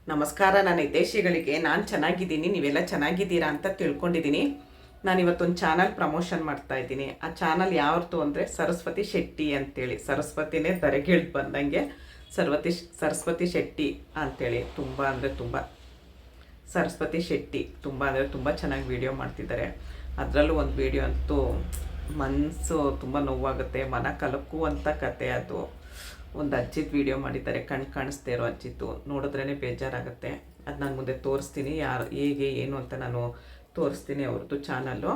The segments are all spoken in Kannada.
ನಮಸ್ಕಾರ. ನನ್ನ ಹಿತೈಷಿಗಳಿಗೆ ನಾನು ಚೆನ್ನಾಗಿದ್ದೀನಿ, ನೀವೆಲ್ಲ ಚೆನ್ನಾಗಿದ್ದೀರಾ ಅಂತ ತಿಳ್ಕೊಂಡಿದ್ದೀನಿ. ನಾನಿವತ್ತೊಂದು ಚಾನಲ್ ಪ್ರಮೋಷನ್ ಮಾಡ್ತಾ ಇದ್ದೀನಿ. ಆ ಚಾನಲ್ ಯಾವ್ದು ಅಂದರೆ ಸರಸ್ವತಿ ಶೆಟ್ಟಿ ಅಂತೇಳಿ. ಸರಸ್ವತಿನೇ ಧರೆಗಿಳಿದು ಬಂದಂಗೆ ಸರಸ್ವತಿ ಶೆಟ್ಟಿ ಅಂತೇಳಿ. ತುಂಬ ಅಂದರೆ ತುಂಬ ಸರಸ್ವತಿ ಶೆಟ್ಟಿ ತುಂಬ ಅಂದರೆ ತುಂಬ ಚೆನ್ನಾಗಿ ವೀಡಿಯೋ ಮಾಡ್ತಿದ್ದಾರೆ. ಅದರಲ್ಲೂ ಒಂದು ವೀಡಿಯೋ ಅಂತೂ ಮನಸ್ಸು ತುಂಬ ನೋವಾಗುತ್ತೆ, ಮನ ಕಲಕುವಂಥ ಕತೆ ಅದು. ಒಂದು ಅಜ್ಜಿದ ವೀಡಿಯೋ ಮಾಡಿದ್ದಾರೆ, ಕಣ್ಣು ಕಾಣಿಸ್ದೇ ಇರೋ ಅಜ್ಜಿದ್ದು. ನೋಡಿದ್ರೇ ಬೇಜಾರಾಗುತ್ತೆ. ಅದು ನಾನು ಮುಂದೆ ತೋರಿಸ್ತೀನಿ, ಯಾರು ಹೇಗೆ ಏನು ಅಂತ ನಾನು ತೋರಿಸ್ತೀನಿ ಅವ್ರದ್ದು ಚಾನಲ್ಲು.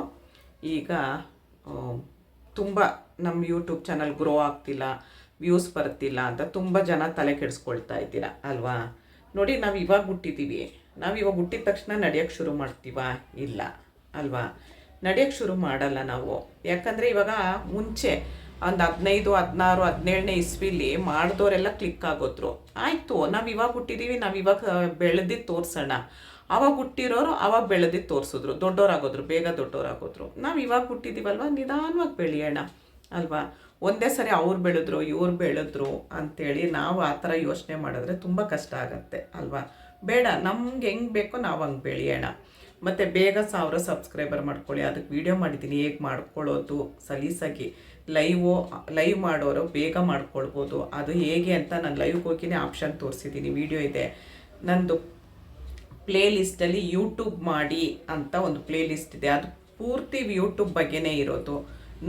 ಈಗ ತುಂಬ ನಮ್ಮ ಯೂಟ್ಯೂಬ್ ಚಾನಲ್ ಗ್ರೋ ಆಗ್ತಿಲ್ಲ, ವ್ಯೂಸ್ ಬರ್ತಿಲ್ಲ ಅಂತ ತುಂಬ ಜನ ತಲೆ ಕೆಡಿಸ್ಕೊಳ್ತಾ ಇದ್ದೀರಾ ಅಲ್ವಾ. ನೋಡಿ, ನಾವು ಇವಾಗ ಹುಟ್ಟಿದ್ದೀವಿ, ನಾವು ಇವಾಗ ಹುಟ್ಟಿದ ತಕ್ಷಣ ನಡೆಯೋಕ್ಕೆ ಶುರು ಮಾಡ್ತೀವಾ? ಇಲ್ಲ ಅಲ್ವಾ, ನಡೆಯೋಕ್ಕೆ ಶುರು ಮಾಡಲ್ಲ ನಾವು. ಯಾಕಂದರೆ ಇವಾಗ ಮುಂಚೆ ಒಂದು 15, 16, 17ನೇ ಇಸ್ವಿಲಿ ಮಾಡಿದವರೆಲ್ಲ ಕ್ಲಿಕ್ ಆಗೋದ್ರು. ಆಯಿತು, ನಾವು ಇವಾಗ ಹುಟ್ಟಿದ್ದೀವಿ, ನಾವು ಇವಾಗ ಬೆಳೆದಿದ್ದು ತೋರಿಸೋಣ. ಆವಾಗ ಹುಟ್ಟಿರೋರು ಆವಾಗ ಬೆಳೆದಿದ್ದು ತೋರಿಸಿದ್ರು, ದೊಡ್ಡವರಾಗೋದ್ರು, ಬೇಗ ದೊಡ್ಡವರಾಗೋದ್ರು. ನಾವು ಇವಾಗ ಹುಟ್ಟಿದ್ದೀವಲ್ವ, ನಿಧಾನವಾಗಿ ಬೆಳೆಯೋಣ ಅಲ್ವಾ. ಒಂದೇ ಸರಿ ಅವ್ರು ಬೆಳೆದ್ರು ಇವ್ರು ಬೆಳೆದ್ರು ಅಂಥೇಳಿ ನಾವು ಆ ಥರ ಯೋಚನೆ ಮಾಡಿದ್ರೆ ತುಂಬ ಕಷ್ಟ ಆಗುತ್ತೆ ಅಲ್ವಾ. ಬೇಡ, ನಮ್ಗೆ ಹೆಂಗೆ ಬೇಕೋ ನಾವು ಹಂಗೆ ಬೆಳೆಯೋಣ. ಮತ್ತು ಬೇಗ 1000 ಸಬ್ಸ್ಕ್ರೈಬರ್ ಮಾಡ್ಕೊಳ್ಳಿ. ಅದಕ್ಕೆ ವೀಡಿಯೋ ಮಾಡಿದ್ದೀನಿ, ಹೇಗೆ ಮಾಡ್ಕೊಳ್ಳೋದು ಸಲೀಸಾಗಿ. ಲೈವ್ ಮಾಡೋರು ಬೇಗ ಮಾಡ್ಕೊಳ್ಬೋದು. ಅದು ಹೇಗೆ ಅಂತ ನಾನು ಲೈವ್ಗೆ ಹೋಗಿನೇ ಆಪ್ಷನ್ ತೋರಿಸಿದ್ದೀನಿ, ವೀಡಿಯೋ ಇದೆ ನಂದು. ಪ್ಲೇ ಲಿಸ್ಟಲ್ಲಿ ಯೂಟ್ಯೂಬ್ ಮಾಡಿ ಅಂತ ಒಂದು ಪ್ಲೇ ಲಿಸ್ಟ್ ಇದೆ, ಅದು ಪೂರ್ತಿ ಯೂಟ್ಯೂಬ್ ಬಗ್ಗೆನೇ ಇರೋದು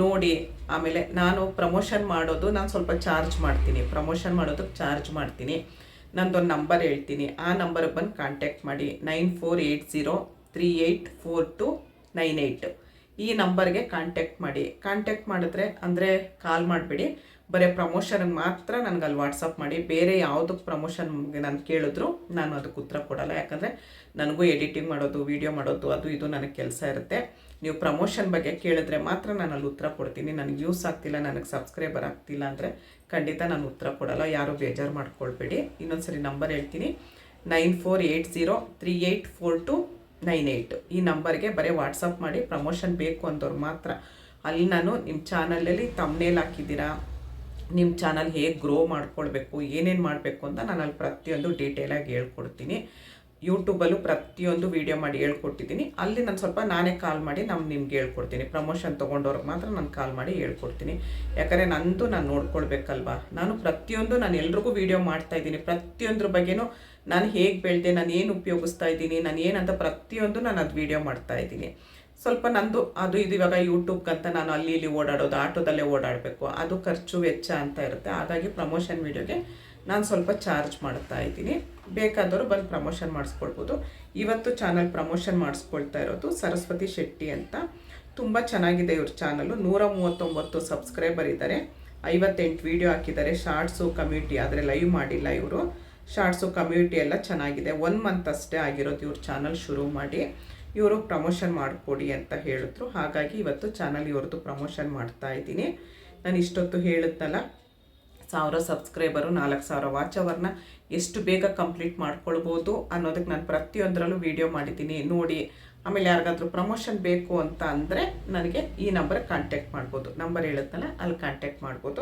ನೋಡಿ. ಆಮೇಲೆ ನಾನು ಪ್ರಮೋಷನ್ ಮಾಡೋದು, ನಾನು ಸ್ವಲ್ಪ ಚಾರ್ಜ್ ಮಾಡ್ತೀನಿ, ಪ್ರಮೋಷನ್ ಮಾಡೋದಕ್ಕೆ ಚಾರ್ಜ್ ಮಾಡ್ತೀನಿ. ನಂದೊಂದು ನಂಬರ್ ಹೇಳ್ತೀನಿ, ಆ ನಂಬರ್ಗೆ ಬಂದು ಕಾಂಟ್ಯಾಕ್ಟ್ ಮಾಡಿ. 9480384298 ಈ ನಂಬರ್ಗೆ ಕಾಂಟ್ಯಾಕ್ಟ್ ಮಾಡಿ. ಕಾಂಟ್ಯಾಕ್ಟ್ ಮಾಡಿದ್ರೆ ಅಂದರೆ ಕಾಲ್ ಮಾಡಿಬಿಡಿ, ಬರೀ ಪ್ರಮೋಷನ್ಗೆ ಮಾತ್ರ ನನಗೆ ಅಲ್ಲಿ ವಾಟ್ಸಪ್ ಮಾಡಿ. ಬೇರೆ ಯಾವುದಕ್ಕೆ ಪ್ರಮೋಷನ್ಗೆ ನಾನು ಕೇಳಿದ್ರು ನಾನು ಅದಕ್ಕೆ ಉತ್ತರ ಕೊಡೋಲ್ಲ. ಯಾಕಂದರೆ ನನಗೂ ಎಡಿಟಿಂಗ್ ಮಾಡೋದು, ವೀಡಿಯೋ ಮಾಡೋದು, ಅದು ಇದು ನನಗೆ ಕೆಲಸ ಇರುತ್ತೆ. ನೀವು ಪ್ರಮೋಷನ್ ಬಗ್ಗೆ ಕೇಳಿದ್ರೆ ಮಾತ್ರ ನಾನು ಅಲ್ಲಿ ಉತ್ತರ ಕೊಡ್ತೀನಿ. ನನಗೆ ವ್ಯೂಸ್ ಆಗ್ತಿಲ್ಲ, ನನಗೆ ಸಬ್ಸ್ಕ್ರೈಬರ್ ಆಗ್ತಿಲ್ಲ ಅಂದರೆ ಖಂಡಿತ ನಾನು ಉತ್ತರ ಕೊಡೋಲ್ಲ. ಯಾರೂ ಬೇಜಾರು ಮಾಡ್ಕೊಳ್ಬೇಡಿ. ಇನ್ನೊಂದು ನಂಬರ್ ಹೇಳ್ತೀನಿ, 9480384298 ಈ ನಂಬರ್ಗೆ ಬರೀ ವಾಟ್ಸಪ್ ಮಾಡಿ. ಪ್ರಮೋಷನ್ ಬೇಕು ಅಂದವ್ರು ಮಾತ್ರ. ಅಲ್ಲಿ ನಾನು ನಿಮ್ಮ ಚಾನಲಲ್ಲಿ ತಮ್ನೇಲ್ ಹಾಕಿದ್ದೀರಾ, ನಿಮ್ಮ ಚಾನಲ್ ಹೇಗೆ ಗ್ರೋ ಮಾಡ್ಕೊಳ್ಬೇಕು, ಏನೇನು ಮಾಡಬೇಕು ಅಂತ ನಾನು ಅಲ್ಲಿ ಪ್ರತಿಯೊಂದು ಡೀಟೇಲಾಗಿ ಹೇಳ್ಕೊಡ್ತೀನಿ. ಯೂಟ್ಯೂಬಲ್ಲೂ ಪ್ರತಿಯೊಂದು ವೀಡಿಯೋ ಮಾಡಿ ಹೇಳ್ಕೊಟ್ಟಿದ್ದೀನಿ. ಅಲ್ಲಿ ನಾನು ಸ್ವಲ್ಪ ನಾನೇ ಕಾಲ್ ಮಾಡಿ ನಿಮ್ಗೆ ಹೇಳ್ಕೊಡ್ತೀನಿ. ಪ್ರಮೋಷನ್ ತೊಗೊಂಡವ್ರಿಗೆ ಮಾತ್ರ ನಾನು ಕಾಲ್ ಮಾಡಿ ಹೇಳ್ಕೊಡ್ತೀನಿ. ಯಾಕಂದರೆ ನಂದು ನಾನು ನೋಡ್ಕೊಳ್ಬೇಕಲ್ವಾ. ನಾನು ಪ್ರತಿಯೊಂದು ನಾನು ಎಲ್ರಿಗೂ ವೀಡಿಯೋ ಮಾಡ್ತಾಯಿದ್ದೀನಿ. ಪ್ರತಿಯೊಂದ್ರ ಬಗ್ಗೆನೂ ನಾನು ಹೇಗೆ ಬೆಳೆದೆ, ನಾನು ಏನು ಉಪಯೋಗಿಸ್ತಾ ಇದ್ದೀನಿ, ನಾನು ಏನಂತ ಪ್ರತಿಯೊಂದು ನಾನು ಅದು ವೀಡಿಯೋ ಮಾಡ್ತಾಯಿದ್ದೀನಿ. ಸ್ವಲ್ಪ ನಂದು ಅದು ಇದು. ಇವಾಗ ಯೂಟ್ಯೂಬ್ಗಂತ ನಾನು ಅಲ್ಲಿ ಇಲ್ಲಿ ಓಡಾಡೋದು, ಆಟೋದಲ್ಲೇ ಓಡಾಡಬೇಕು, ಅದು ಖರ್ಚು ವೆಚ್ಚ ಅಂತ ಇರುತ್ತೆ. ಹಾಗಾಗಿ ಪ್ರಮೋಷನ್ ವೀಡಿಯೋಗೆ ನಾನು ಸ್ವಲ್ಪ ಚಾರ್ಜ್ ಮಾಡ್ತಾ ಇದ್ದೀನಿ. ಬೇಕಾದವರು ಬಂದು ಪ್ರಮೋಷನ್ ಮಾಡಿಸ್ಕೊಳ್ಬೋದು. ಇವತ್ತು ಚಾನಲ್ ಪ್ರಮೋಷನ್ ಮಾಡಿಸ್ಕೊಳ್ತಾ ಇರೋದು ಸರಸ್ವತಿ ಶೆಟ್ಟಿ ಅಂತ. ತುಂಬ ಚೆನ್ನಾಗಿದೆ ಇವ್ರ ಚಾನಲ್ಲು. 139 ಸಬ್ಸ್ಕ್ರೈಬರ್ ಇದ್ದಾರೆ, 58 ವೀಡಿಯೋ ಹಾಕಿದ್ದಾರೆ. ಶಾರ್ಟ್ಸು, ಕಮ್ಯುನಿಟಿ ಆದರೆ ಲೈವ್ ಮಾಡಿಲ್ಲ ಇವರು. ಶಾರ್ಟ್ಸು, ಕಮ್ಯುನಿಟಿ ಎಲ್ಲ ಚೆನ್ನಾಗಿದೆ. 1 ಮಂತ್ ಅಷ್ಟೇ ಆಗಿರೋದು ಇವ್ರ ಚಾನಲ್ ಶುರು ಮಾಡಿ. ಇವರು ಪ್ರಮೋಷನ್ ಮಾಡಿಕೊಡಿ ಅಂತ ಹೇಳಿದ್ರು. ಹಾಗಾಗಿ ಇವತ್ತು ಚಾನಲ್ ಇವ್ರದ್ದು ಪ್ರಮೋಷನ್ ಮಾಡ್ತಾ ಇದ್ದೀನಿ. ನಾನು ಇಷ್ಟೊತ್ತು ಹೇಳಿದ್ನಲ್ಲ, 1000 ಸಬ್ಸ್ಕ್ರೈಬರು, 4000 ವಾಚ್ ಅವರ್ನ ಎಷ್ಟು ಬೇಗ ಕಂಪ್ಲೀಟ್ ಮಾಡ್ಕೊಳ್ಬೋದು ಅನ್ನೋದಕ್ಕೆ ನಾನು ಪ್ರತಿಯೊಂದರಲ್ಲೂ ವೀಡಿಯೋ ಮಾಡಿದ್ದೀನಿ ನೋಡಿ. ಆಮೇಲೆ ಯಾರಿಗಾದ್ರೂ ಪ್ರಮೋಷನ್ ಬೇಕು ಅಂತ ಅಂದರೆ ನನಗೆ ಈ ನಂಬರ್ಗೆ ಕಾಂಟ್ಯಾಕ್ಟ್ ಮಾಡ್ಬೋದು. ನಂಬರ್ ಹೇಳಿದ್ನಲ್ಲ, ಅಲ್ಲಿ ಕಾಂಟ್ಯಾಕ್ಟ್ ಮಾಡ್ಬೋದು.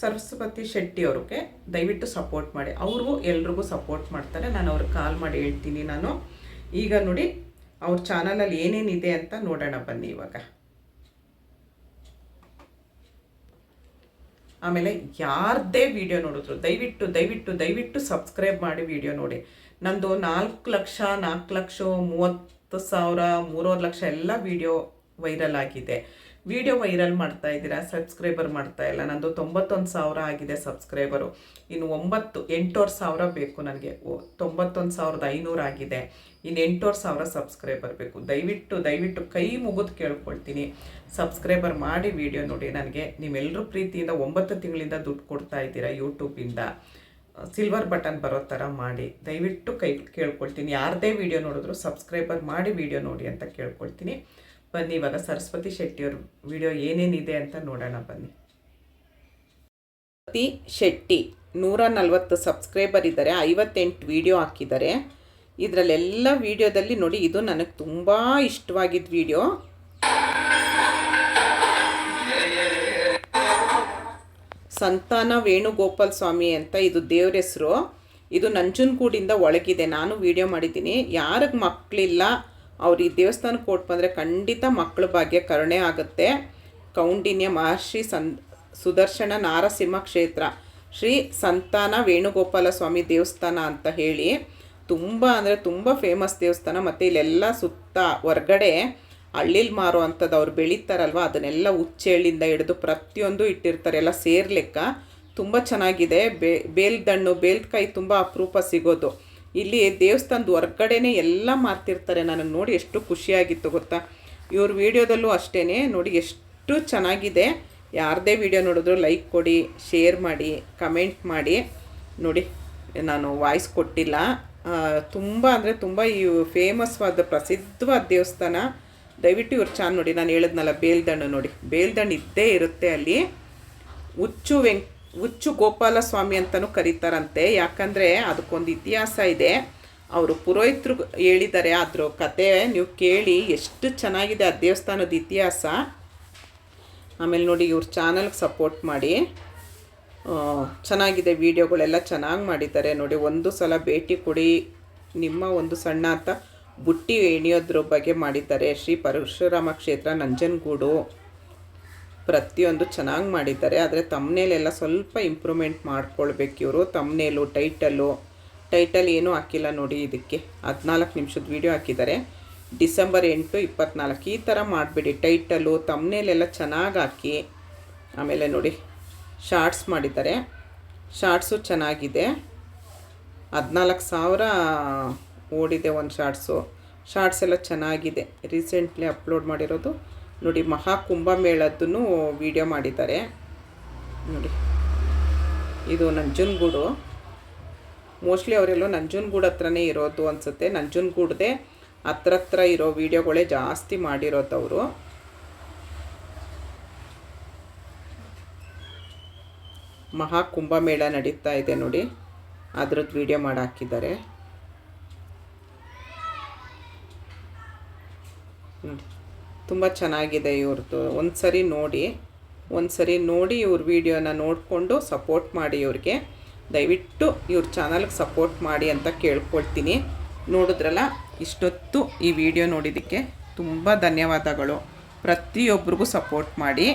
ಸರಸ್ವತಿ ಶೆಟ್ಟಿ ಅವ್ರಿಗೆ ದಯವಿಟ್ಟು ಸಪೋರ್ಟ್ ಮಾಡಿ. ಅವ್ರಿಗೂ ಎಲ್ರಿಗೂ ಸಪೋರ್ಟ್ ಮಾಡ್ತಾರೆ. ನಾನು ಅವ್ರಿಗೆ ಕಾಲ್ ಮಾಡಿ ಹೇಳ್ತೀನಿ. ನಾನು ಈಗ ನೋಡಿ ಅವ್ರ ಚಾನಲಲ್ಲಿ ಏನೇನಿದೆ ಅಂತ ನೋಡೋಣ ಬನ್ನಿ ಇವಾಗ. ಆಮೇಲೆ ಯಾರದೇ ವೀಡಿಯೋ ನೋಡಿದ್ರು ದಯವಿಟ್ಟು ದಯವಿಟ್ಟು ದಯವಿಟ್ಟು ಸಬ್ಸ್ಕ್ರೈಬ್ ಮಾಡಿ ವೀಡಿಯೋ ನೋಡಿ. ನಂದು 4 ಲಕ್ಷ, 4 ಲಕ್ಷ, 30,000, 3 ಲಕ್ಷ ಎಲ್ಲ ವೀಡಿಯೋ ವೈರಲ್ ಆಗಿದೆ. ವೀಡಿಯೋ ವೈರಲ್ ಮಾಡ್ತಾ ಇದ್ದೀರಾ, ಸಬ್ಸ್ಕ್ರೈಬರ್ ಮಾಡ್ತಾ ಇಲ್ಲ. ನಂದು 91,000 ಆಗಿದೆ ಸಬ್ಸ್ಕ್ರೈಬರು. ಇನ್ನು 8,000 ಬೇಕು ನನಗೆ. 91,500 ಆಗಿದೆ. ಇನ್ನು 8,000 ಸಬ್ಸ್ಕ್ರೈಬರ್ ಬೇಕು. ದಯವಿಟ್ಟು ದಯವಿಟ್ಟು ಕೈ ಮುಗಿದು ಕೇಳ್ಕೊಳ್ತೀನಿ, ಸಬ್ಸ್ಕ್ರೈಬರ್ ಮಾಡಿ ವೀಡಿಯೋ ನೋಡಿ. ನನಗೆ ನೀವೆಲ್ಲರೂ ಪ್ರೀತಿಯಿಂದ 9 ತಿಂಗಳಿಂದ ದುಡ್ಡು ಕೊಡ್ತಾ ಇದ್ದೀರಾ ಯೂಟ್ಯೂಬಿಂದ. ಸಿಲ್ವರ್ ಬಟನ್ ಬರೋ ಥರ ಮಾಡಿ ದಯವಿಟ್ಟು ಕೇಳ್ಕೊಳ್ತೀನಿ. ಯಾರದೇ ವೀಡಿಯೋ ನೋಡಿದ್ರು ಸಬ್ಸ್ಕ್ರೈಬರ್ ಮಾಡಿ ವೀಡಿಯೋ ನೋಡಿ ಅಂತ ಕೇಳ್ಕೊಳ್ತೀನಿ. ಬನ್ನಿ ಇವಾಗ ಸರಸ್ವತಿ ಶೆಟ್ಟಿಯವ್ರ ವಿಡಿಯೋ ಏನೇನಿದೆ ಅಂತ ನೋಡೋಣ ಬನ್ನಿ. ಸರಸ್ವತಿ ಶೆಟ್ಟಿ 140 ಸಬ್ಸ್ಕ್ರೈಬರ್ ಇದ್ದಾರೆ, 58 ವೀಡಿಯೋ ಹಾಕಿದ್ದಾರೆ. ಇದರಲ್ಲೆಲ್ಲ ವೀಡಿಯೋದಲ್ಲಿ ನೋಡಿ, ಇದು ನನಗೆ ತುಂಬ ಇಷ್ಟವಾಗಿದ್ದ ವೀಡಿಯೋ. ಸಂತಾನ ವೇಣುಗೋಪಾಲ್ ಸ್ವಾಮಿ ಅಂತ ಇದು ದೇವ್ರ ಹೆಸರು. ಇದು ನಂಜನಗೂಡಿಂದ ಒಳಗಿದೆ. ನಾನು ವಿಡಿಯೋ ಮಾಡಿದ್ದೀನಿ. ಯಾರಿಗೆ ಮಕ್ಕಳಿಲ್ಲ ಅವ್ರು ಈ ದೇವಸ್ಥಾನಕ್ಕೆ ಕೊಟ್ಟು ಬಂದರೆ ಖಂಡಿತ ಮಕ್ಕಳ ಭಾಗ್ಯ ಕರುಣೆ ಆಗುತ್ತೆ. ಕೌಂಡಿನ್ಯ ಮಹರ್ಷಿ ಸುದರ್ಶನ ನಾರಸಿಂಹ ಕ್ಷೇತ್ರ ಶ್ರೀ ಸಂತಾನ ವೇಣುಗೋಪಾಲ ಸ್ವಾಮಿ ದೇವಸ್ಥಾನ ಅಂತ ಹೇಳಿ ತುಂಬ ಅಂದರೆ ತುಂಬ ಫೇಮಸ್ ದೇವಸ್ಥಾನ. ಮತ್ತು ಇಲ್ಲೆಲ್ಲ ಸುತ್ತ ಹೊರ್ಗಡೆ ಹಳ್ಳಿಲಿ ಮಾರೋ ಅಂಥದ್ದು ಅವ್ರು ಬೆಳೀತಾರಲ್ವ, ಅದನ್ನೆಲ್ಲ ಹುಚ್ಚೆಳ್ಳಿಂದ ಹಿಡಿದು ಪ್ರತಿಯೊಂದು ಇಟ್ಟಿರ್ತಾರೆ, ಎಲ್ಲ ಸೇರ್ಲೆಕ್ಕ. ತುಂಬ ಚೆನ್ನಾಗಿದೆ. ಬೇಲ್ದಣ್ಣು ಬೇಲ್ಕಾಯಿ ತುಂಬ ಅಪರೂಪ ಸಿಗೋದು. ಇಲ್ಲಿ ದೇವಸ್ಥಾನದ ಹೊರ್ಗಡೆನೇ ಎಲ್ಲ ಮಾರ್ತಿರ್ತಾರೆ. ನನಗೆ ನೋಡಿ ಎಷ್ಟು ಖುಷಿಯಾಗಿತ್ತು ಗೊತ್ತಾ. ಇವ್ರ ವಿಡಿಯೋದಲ್ಲೂ ಅಷ್ಟೇ ನೋಡಿ ಎಷ್ಟು ಚೆನ್ನಾಗಿದೆ. ಯಾರದೇ ವಿಡಿಯೋ ನೋಡಿದ್ರು ಲೈಕ್ ಕೊಡಿ, ಶೇರ್ ಮಾಡಿ, ಕಮೆಂಟ್ ಮಾಡಿ. ನೋಡಿ ನಾನು ವಾಯ್ಸ್ ಕೊಟ್ಟಿಲ್ಲ. ತುಂಬ ಅಂದರೆ ತುಂಬ ಈ ಫೇಮಸ್ವಾದ ಪ್ರಸಿದ್ಧವಾದ ದೇವಸ್ಥಾನ. ದಯವಿಟ್ಟು ಇವ್ರ ಚಾನಲ್ ನೋಡಿ. ನಾನು ಹೇಳಿದ್ನಲ್ಲ ಬೇಲ್ದಣ್ಣು ನೋಡಿ, ಬೇಲ್ದಣ್ಣು ಇದ್ದೇ ಇರುತ್ತೆ ಅಲ್ಲಿ. ಹುಚ್ಚು ಗೋಪಾಲ ಸ್ವಾಮಿ ಅಂತಲೂ ಕರೀತಾರಂತೆ. ಯಾಕಂದರೆ ಅದಕ್ಕೊಂದು ಇತಿಹಾಸ ಇದೆ. ಅವರು ಪುರೋಹಿತರು ಹೇಳಿದ್ದಾರೆ. ಅದ್ರ ಕತೆ ನೀವು ಕೇಳಿ, ಎಷ್ಟು ಚೆನ್ನಾಗಿದೆ ಆ ದೇವಸ್ಥಾನದ ಇತಿಹಾಸ. ಆಮೇಲೆ ನೋಡಿ ಇವ್ರ ಚಾನಲ್ಗೆ ಸಪೋರ್ಟ್ ಮಾಡಿ. ಚೆನ್ನಾಗಿದೆ, ವೀಡಿಯೋಗಳೆಲ್ಲ ಚೆನ್ನಾಗಿ ಮಾಡಿದ್ದಾರೆ ನೋಡಿ. ಒಂದು ಸಲ ಭೇಟಿ ಕೊಡಿ. ನಿಮ್ಮ ಒಂದು ಸಣ್ಣ ಅಂತ ಬುಟ್ಟಿ ಎಣಿಯೋದ್ರ ಬಗ್ಗೆ ಮಾಡಿದ್ದಾರೆ. ಶ್ರೀ ಪರಶುರಾಮ ಕ್ಷೇತ್ರ ನಂಜನಗೂಡು. ಪ್ರತಿಯೊಂದು ಚೆನ್ನಾಗಿ ಮಾಡಿದ್ದಾರೆ. ಆದರೆ ತಮ್ನೇಲೆಲ್ಲ ಸ್ವಲ್ಪ ಇಂಪ್ರೂವ್ಮೆಂಟ್ ಮಾಡ್ಕೊಳ್ಬೇಕು ಇವರು. ತಮ್ನೇಲು ಟೈಟಲ್ ಏನೂ ಹಾಕಿಲ್ಲ ನೋಡಿ. ಇದಕ್ಕೆ 14 ನಿಮಿಷದ ವೀಡಿಯೋ ಹಾಕಿದ್ದಾರೆ. ಡಿಸೆಂಬರ್ 8, 24 ಈ ಥರ ಮಾಡಿಬಿಡಿ. ಟೈಟಲು ತಮ್ನೇಲೆಲ್ಲ ಚೆನ್ನಾಗಿ ಹಾಕಿ. ಆಮೇಲೆ ನೋಡಿ ಶಾರ್ಟ್ಸ್ ಮಾಡಿದ್ದಾರೆ. ಶಾರ್ಟ್ಸು ಚೆನ್ನಾಗಿದೆ. 14,000 ಓಡಿದೆ ಒಂದು ಶಾರ್ಟ್ಸ್ ಎಲ್ಲ ಚೆನ್ನಾಗಿದೆ. ರೀಸೆಂಟ್ಲಿ ಅಪ್ಲೋಡ್ ಮಾಡಿರೋದು ನೋಡಿ. ಮಹಾಕುಂಭಮೇಳದ್ದೂ ವಿಡಿಯೋ ಮಾಡಿದ್ದಾರೆ ನೋಡಿ. ಇದು ನಂಜನಗೂಡು. ಮೋಸ್ಟ್ಲಿ ಅವರೆಲ್ಲೋ ನಂಜನಗೂಡು ಹತ್ರನೇ ಇರೋದು ಅನಿಸುತ್ತೆ. ನಂಜನಗೂಡದೆ ಹತ್ರ ಇರೋ ವೀಡಿಯೋಗಳೇ ಜಾಸ್ತಿ ಮಾಡಿರೋದು ಅವರು. ಮಹಾಕುಂಭಮೇಳ ನಡೀತಾ ಇದೆ ನೋಡಿ, ಅದ್ರದ್ದು ವಿಡಿಯೋ ಮಾಡಿ ಹಾಕಿದ್ದಾರೆ ನೋಡಿ. ತುಂಬ ಚೆನ್ನಾಗಿದೆ ಇವ್ರದ್ದು. ಒಂದು ಸರಿ ನೋಡಿ ಇವ್ರ ವಿಡಿಯೋನ ನೋಡಿಕೊಂಡು ಸಪೋರ್ಟ್ ಮಾಡಿ. ಇವ್ರಿಗೆ ದಯವಿಟ್ಟು ಇವ್ರ ಚಾನಲ್ಗೆ ಸಪೋರ್ಟ್ ಮಾಡಿ ಅಂತ ಕೇಳ್ಕೊಳ್ತೀನಿ. ನೋಡಿದ್ರಲ್ಲ, ಇಷ್ಟೊತ್ತು ಈ ವಿಡಿಯೋ ನೋಡಿದ್ದಕ್ಕೆ ತುಂಬ ಧನ್ಯವಾದಗಳು. ಪ್ರತಿಯೊಬ್ಬರಿಗೂ ಸಪೋರ್ಟ್ ಮಾಡಿ.